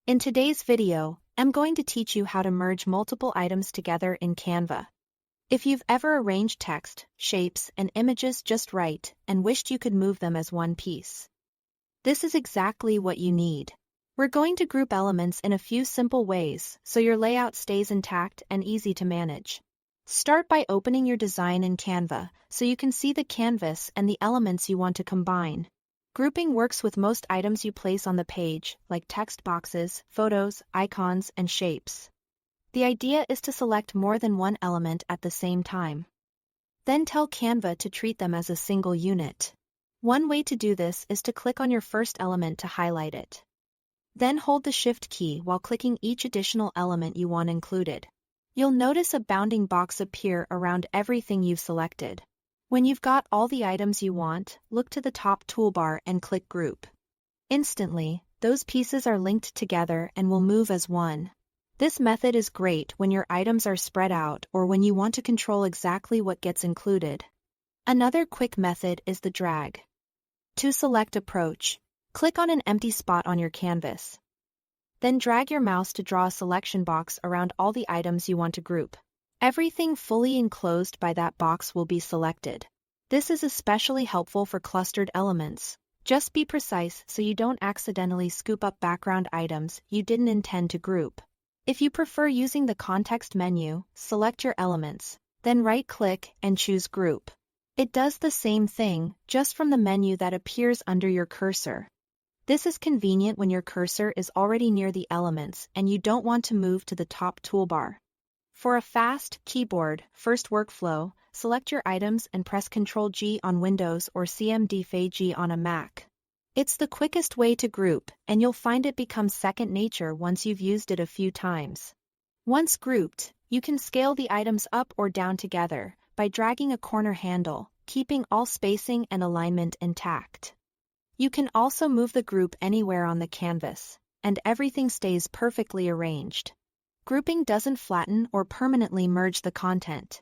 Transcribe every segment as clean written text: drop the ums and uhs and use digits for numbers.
In today's video, I'm going to teach you how to merge multiple items together in Canva. If you've ever arranged text, shapes, and images just right and wished you could move them as one piece, this is exactly what you need. We're going to group elements in a few simple ways so your layout stays intact and easy to manage. Start by opening your design in Canva so you can see the canvas and the elements you want to combine. Grouping works with most items you place on the page, like text boxes, photos, icons, and shapes. The idea is to select more than one element at the same time. Then tell Canva to treat them as a single unit. One way to do this is to click on your first element to highlight it. Then hold the Shift key while clicking each additional element you want included. You'll notice a bounding box appear around everything you've selected. When you've got all the items you want, look to the top toolbar and click Group. Instantly, those pieces are linked together and will move as one. This method is great when your items are spread out or when you want to control exactly what gets included. Another quick method is the drag. To select Approach, click on an empty spot on your canvas. Then drag your mouse to draw a selection box around all the items you want to group. Everything fully enclosed by that box will be selected. This is especially helpful for clustered elements. Just be precise so you don't accidentally scoop up background items you didn't intend to group. If you prefer using the context menu, select your elements, then right-click and choose Group. It does the same thing, just from the menu that appears under your cursor. This is convenient when your cursor is already near the elements and you don't want to move to the top toolbar. For a fast, keyboard-first workflow, select your items and press Ctrl-G on Windows or Ctrl+G on a Mac. It's the quickest way to group, and you'll find it becomes second nature once you've used it a few times. Once grouped, you can scale the items up or down together by dragging a corner handle, keeping all spacing and alignment intact. You can also move the group anywhere on the canvas, and everything stays perfectly arranged. Grouping doesn't flatten or permanently merge the content.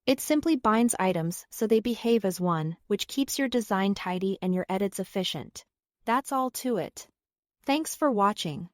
It simply binds items so they behave as one, which keeps your design tidy and your edits efficient. That's all to it. Thanks for watching.